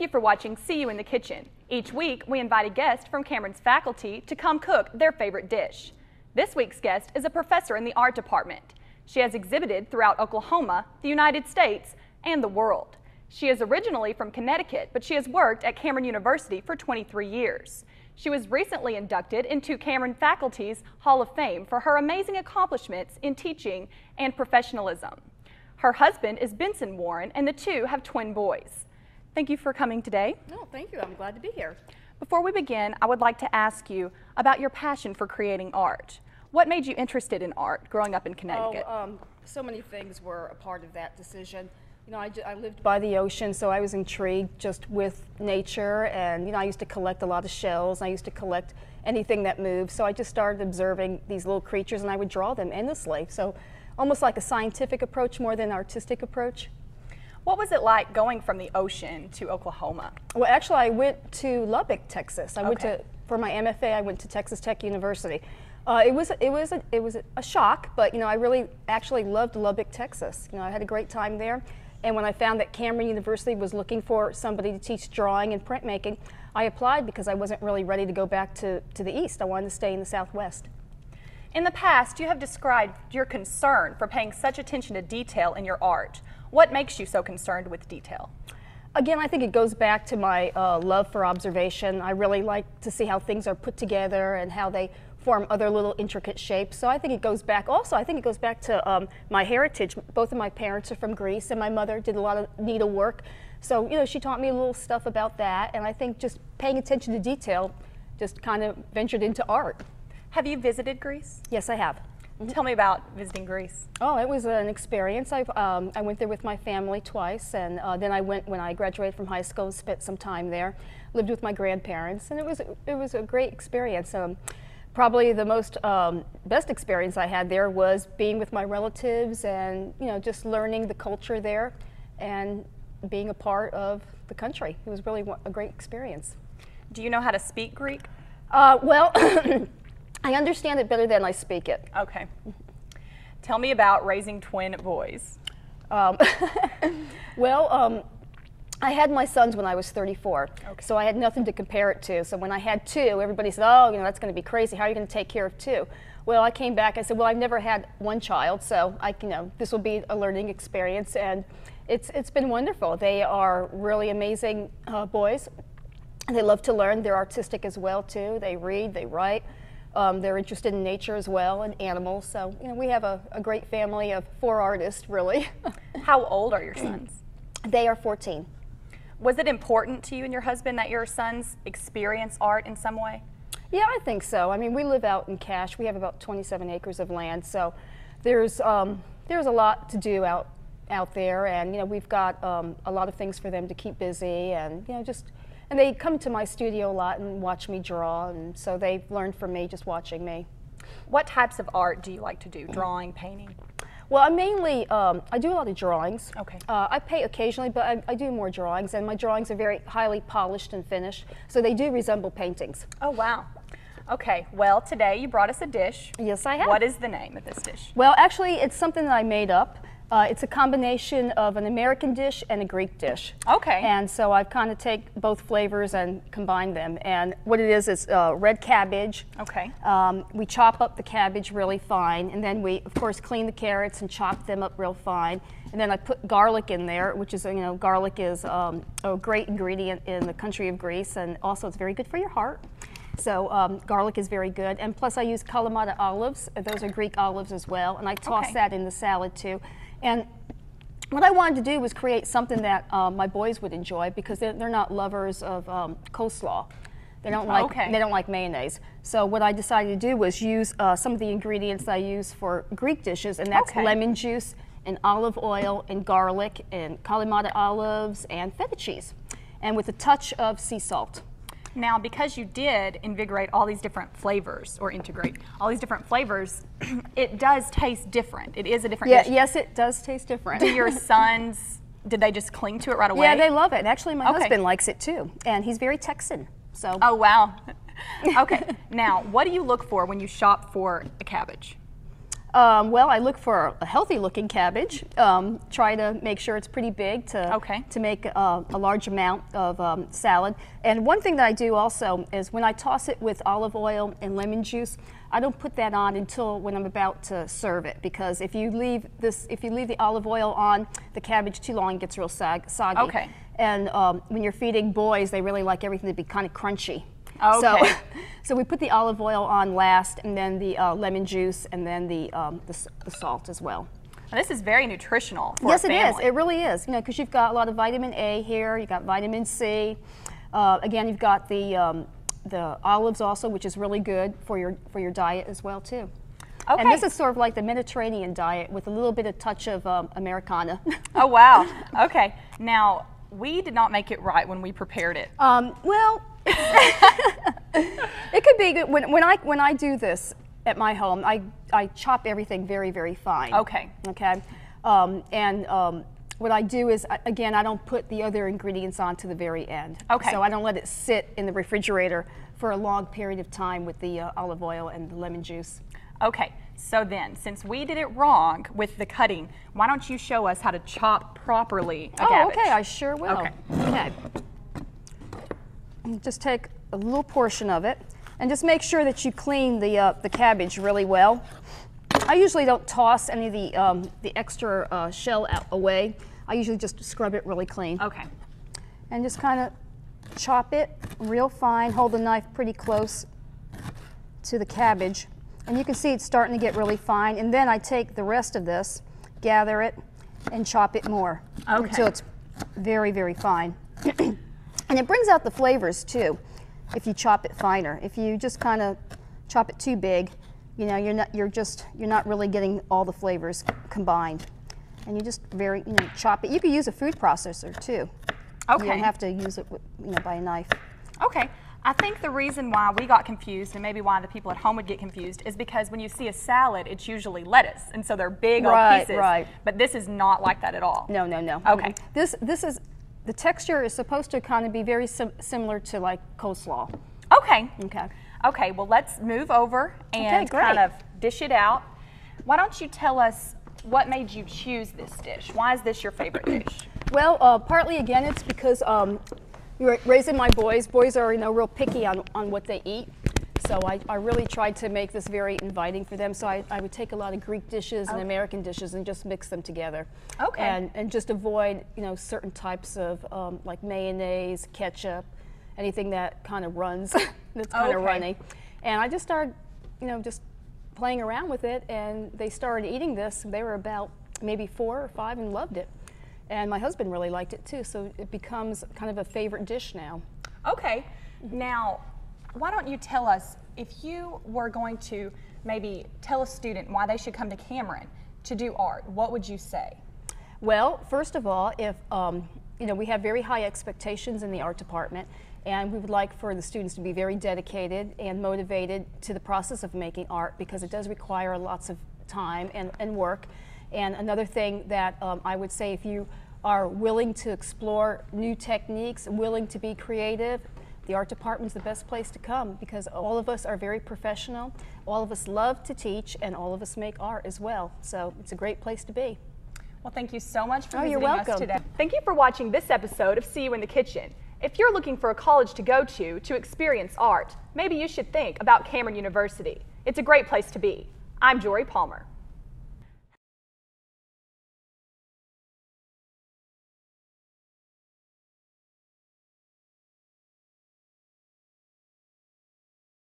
you for watching See You in the Kitchen. Each week, we invite a guest from Cameron's faculty to come cook their favorite dish. This week's guest is a professor in the art department. She has exhibited throughout Oklahoma, the United States, and the world. She is originally from Connecticut, but she has worked at Cameron University for 23 years. She was recently inducted into Cameron Faculty's Hall of Fame for her amazing accomplishments in teaching and professionalism. Her husband is Benson Warren, and the two have twin boys. Thank you for coming today. No, thank you. I'm glad to be here. Before we begin, I would like to ask you about your passion for creating art. What made you interested in art growing up in Connecticut? So many things were a part of that decision. You know, I lived by the ocean, so I was intrigued just with nature, and, you know, I used to collect a lot of shells. I used to collect anything that moved, so I just started observing these little creatures, and I would draw them endlessly. So almost like a scientific approach more than an artistic approach. What was it like going from the ocean to Oklahoma? Well, actually, I went to Lubbock, Texas. For my MFA, I went to Texas Tech University. It was a shock, but, you know, I really actually loved Lubbock, Texas. You know, I had a great time there. And when I found that Cameron University was looking for somebody to teach drawing and printmaking, I applied because I wasn't really ready to go back to the east. I wanted to stay in the Southwest. In the past, you have described your concern for paying such attention to detail in your art. What makes you so concerned with detail? Again, I think it goes back to my love for observation. I really like to see how things are put together and how they form other little intricate shapes. So I think it goes back. Also, I think it goes back to my heritage. Both of my parents are from Greece, and my mother did a lot of needlework. So, you know, she taught me a little stuff about that, and I think just paying attention to detail just kind of ventured into art. Have you visited Greece? Yes, I have. Tell me about visiting Greece. Oh, it was an experience. I went there with my family twice, and then I went when I graduated from high school, spent some time there, lived with my grandparents, and it was a great experience. Probably the most best experience I had there was being with my relatives and, you know, just learning the culture there and being a part of the country. It was really a great experience. Do you know how to speak Greek? Well, I understand it better than I speak it. Okay. Tell me about raising twin boys. I had my sons when I was 34, so I had nothing to compare it to. So when I had two, everybody said, oh, you know, that's going to be crazy. How are you going to take care of two? Well, I came back, I said, well, I've never had one child, so you know, this will be a learning experience, and it's been wonderful. They are really amazing boys. They love to learn. They're artistic as well, too. They read, they write. They're interested in nature as well and animals. So, you know, we have a great family of 4 artists, really. How old are your sons? They are 14. Was it important to you and your husband that your sons experience art in some way? Yeah, I think so. I mean, we live out in Cache. We have about 27 acres of land, so there's a lot to do out there, and, you know, we've got a lot of things for them to keep busy, and, you know, and they come to my studio a lot and watch me draw, and so they've learned from me just watching me. What types of art do you like to do? Drawing, painting? Well, I do a lot of drawings. Okay. I paint occasionally, but I do more drawings, and my drawings are very highly polished and finished, so they do resemble paintings. Oh, wow. Okay, well, today you brought us a dish. Yes, I have. What is the name of this dish? Well, actually, it's something that I made up. It's a combination of an American dish and a Greek dish. Okay. And so I've kind of take both flavors and combined them. And what it is red cabbage. Okay. We chop up the cabbage really fine, and then we, of course, clean the carrots and chop them up real fine. And then I put garlic in there, which is, you know, garlic is a great ingredient in the country of Greece, and also it's very good for your heart. So garlic is very good. And plus I use Kalamata olives. Those are Greek olives as well. And I toss that in the salad too. And what I wanted to do was create something that my boys would enjoy, because they're not lovers of coleslaw. They don't like mayonnaise. So what I decided to do was use some of the ingredients that I use for Greek dishes, and that's lemon juice and olive oil and garlic and Kalamata olives and feta cheese, and with a touch of sea salt. Now, because you did invigorate all these different flavors, or integrate all these different flavors, it does taste different. It is a different dish. Yes, it does taste different. Do your sons, did they just cling to it right away? Yeah, they love it. Actually, my husband likes it too, and he's very Texan. So. Oh, wow. Okay, now, what do you look for when you shop for a cabbage? Well, I look for a healthy looking cabbage. Try to make sure it's pretty big to make a large amount of salad. And one thing that I do also is when I toss it with olive oil and lemon juice, I don't put that on until when I'm about to serve it, because if you leave the olive oil on, the cabbage too long, it gets real soggy. Okay. And when you're feeding boys, they really like everything to be kind of crunchy. Okay. So we put the olive oil on last, and then the lemon juice, and then the salt as well. Now, this is very nutritional for Yes, a family. it is. It really is. You know, because you've got a lot of vitamin A here. You've got vitamin C. Again, you've got the olives also, which is really good for your diet as well too. Okay. And this is sort of like the Mediterranean diet with a little bit of touch of Americana. Oh wow. Okay. Now, we did not make it right when we prepared it. Well, it could be good. When I do this at my home, I chop everything very, very fine. Okay. Okay. What I do is, again, I don't put the other ingredients on to the very end. Okay. So I don't let it sit in the refrigerator for a long period of time with the olive oil and the lemon juice. Okay, so then, since we did it wrong with the cutting, why don't you show us how to chop properly a cabbage? Okay, I sure will. Okay. Okay. Just take a little portion of it, and just make sure that you clean the cabbage really well. I usually don't toss any of the extra shell away. I usually just scrub it really clean. Okay. And just kind of chop it real fine. Hold the knife pretty close to the cabbage. And you can see it's starting to get really fine. And then I take the rest of this, gather it, and chop it more until it's very, very fine. And it brings out the flavors too, if you chop it finer. If you just kind of chop it too big, you know, you're not really getting all the flavors combined. And you just chop it. You could use a food processor too. Okay. You don't have to use it by a knife. Okay. I think the reason why we got confused, and maybe why the people at home would get confused, is because when you see a salad, it's usually lettuce, and so they're big on pieces. Right. But this is not like that at all. No, no, no. Okay. This is, the texture is supposed to kind of be very similar to like coleslaw. Okay. Okay. Okay, well, let's move over and kind of dish it out. Why don't you tell us what made you choose this dish? Why is this your favorite dish? Well, partly again, it's because you're raising my boys. Boys are real picky on what they eat. So I really tried to make this very inviting for them. So I would take a lot of Greek dishes and American dishes and just mix them together. Okay. And just avoid certain types of like mayonnaise, ketchup, anything that kind of runs, that's kind of runny. And I just started, just playing around with it, and they started eating this. They were about maybe 4 or 5 and loved it. And my husband really liked it too, so it becomes kind of a favorite dish now. Okay. Now, why don't you tell us, if you were going to maybe tell a student why they should come to Cameron to do art, what would you say? Well, first of all, if we have very high expectations in the art department, and we would like for the students to be very dedicated and motivated to the process of making art, because it does require lots of time and work. And another thing that I would say, if you are willing to explore new techniques, willing to be creative, the art department is the best place to come, because all of us are very professional, all of us love to teach, and all of us make art as well. So it's a great place to be. Well, thank you so much for you're visiting welcome. us today. Thank you for watching this episode of See You in the Kitchen. If you're looking for a college to go to experience art, maybe you should think about Cameron University. It's a great place to be. I'm Jory Palmer.